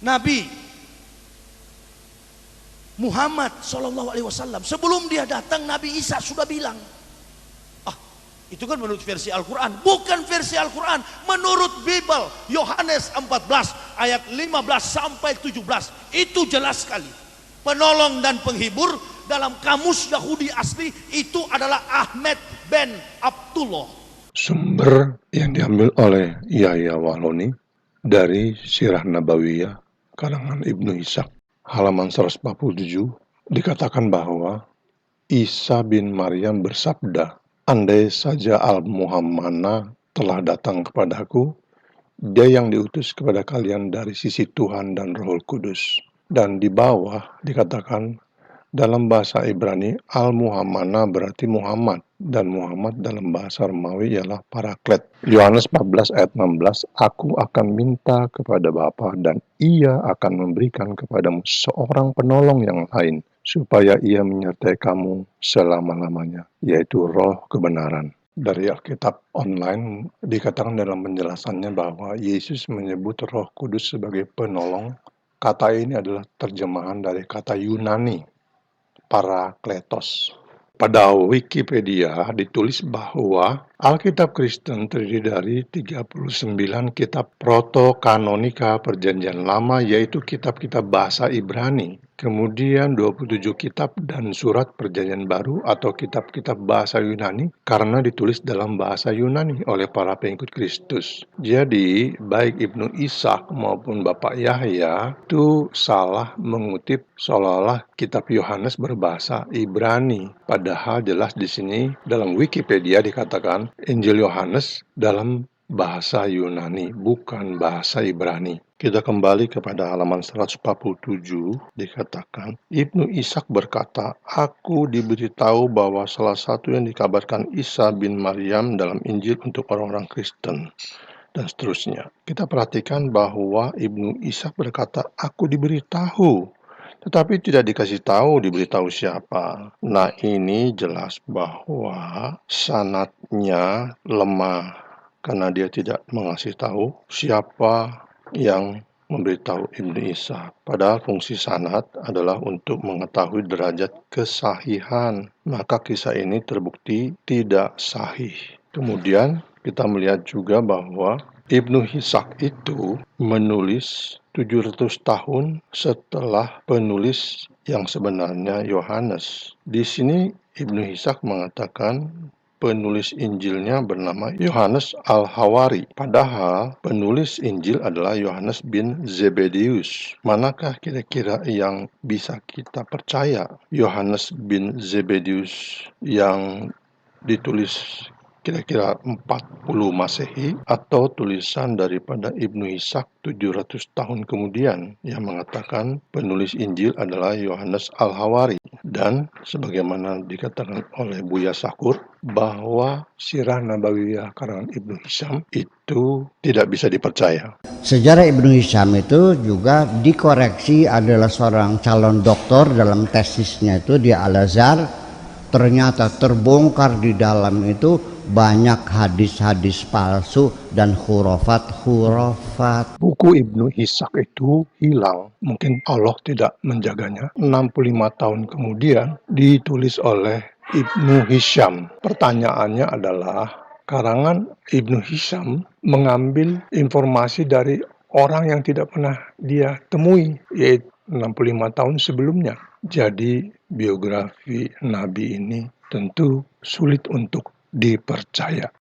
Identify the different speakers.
Speaker 1: Nabi Muhammad SAW sebelum dia datang, Nabi Isa sudah bilang, itu kan menurut versi Al-Quran, bukan versi Al-Quran, menurut Bible Yohanes 14 ayat 15 sampai 17. Itu jelas sekali. Penolong dan penghibur dalam kamus Yahudi asli itu adalah Ahmed ben Abdullah.
Speaker 2: Sumber yang diambil oleh Yahya Wahloni dari Sirah Nabawiyah karangan Ibnu Ishaq halaman 147 dikatakan bahwa Isa bin Maryam bersabda, "Andai saja Al-Muhammana telah datang kepadaku, dia yang diutus kepada kalian dari sisi Tuhan dan Roh Kudus." Dan di bawah dikatakan dalam bahasa Ibrani, Al-Muhammana berarti Muhammad, dan Muhammad dalam bahasa Romawi ialah Paraklet. Yohanes 14 ayat 16, "Aku akan minta kepada Bapa dan Ia akan memberikan kepadamu seorang penolong yang lain, supaya Ia menyertai kamu selama-lamanya, yaitu Roh kebenaran." Dari Alkitab online dikatakan dalam penjelasannya bahwa Yesus menyebut Roh Kudus sebagai penolong. Kata ini adalah terjemahan dari kata Yunani, Parakletos. Pada Wikipedia ditulis bahwa Alkitab Kristen terdiri dari 39 kitab protokanonika Perjanjian Lama, yaitu kitab-kitab bahasa Ibrani. Kemudian 27 kitab dan surat Perjanjian Baru atau kitab-kitab bahasa Yunani karena ditulis dalam bahasa Yunani oleh para pengikut Kristus. Jadi, baik Ibnu Ishaq maupun Bapak Yahya itu salah mengutip seolah-olah kitab Yohanes berbahasa Ibrani. Padahal jelas di sini dalam Wikipedia dikatakan Injil Yohanes dalam bahasa Yunani, bukan bahasa Ibrani. Kita kembali kepada halaman 147, dikatakan, Ibnu Ishaq berkata, "Aku diberitahu bahwa salah satu yang dikabarkan Isa bin Maryam dalam Injil untuk orang-orang Kristen." Dan seterusnya. Kita perhatikan bahwa Ibnu Ishaq berkata, "Aku diberitahu." Tetapi tidak dikasih tahu diberitahu siapa. Nah, ini jelas bahwa sanadnya lemah karena dia tidak mengasih tahu siapa yang memberitahu Ibnu Ishaq. Padahal fungsi sanad adalah untuk mengetahui derajat kesahihan. Maka kisah ini terbukti tidak sahih. Kemudian kita melihat juga bahwa Ibnu Ishaq itu menulis 700 tahun setelah penulis yang sebenarnya Yohanes. Di sini Ibnu Ishaq mengatakan penulis Injilnya bernama Yohanes Al-Hawari. Padahal penulis Injil adalah Yohanes bin Zebedius. Manakah kira-kira yang bisa kita percaya? Yohanes bin Zebedius yang ditulis kira-kira 40 Masehi atau tulisan daripada Ibnu Ishaq 700 tahun kemudian yang mengatakan penulis Injil adalah Yohanes Al-Hawari. Dan sebagaimana dikatakan oleh Buya Sakur bahwa Sirah Nabawiyah karangan Ibnu Hisham itu tidak bisa dipercaya.
Speaker 3: Sejarah Ibnu Hisham itu juga dikoreksi, adalah seorang calon doktor dalam tesisnya itu di Al-Azhar. Ternyata terbongkar di dalam itu banyak hadis-hadis palsu dan khurafat.
Speaker 2: Buku Ibnu Ishaq itu hilang. Mungkin Allah tidak menjaganya. 65 tahun kemudian ditulis oleh Ibnu Hisham. Pertanyaannya adalah, karangan Ibnu Hisham mengambil informasi dari orang yang tidak pernah dia temui, yaitu 65 tahun sebelumnya. Jadi biografi Nabi ini tentu sulit untuk dipercaya.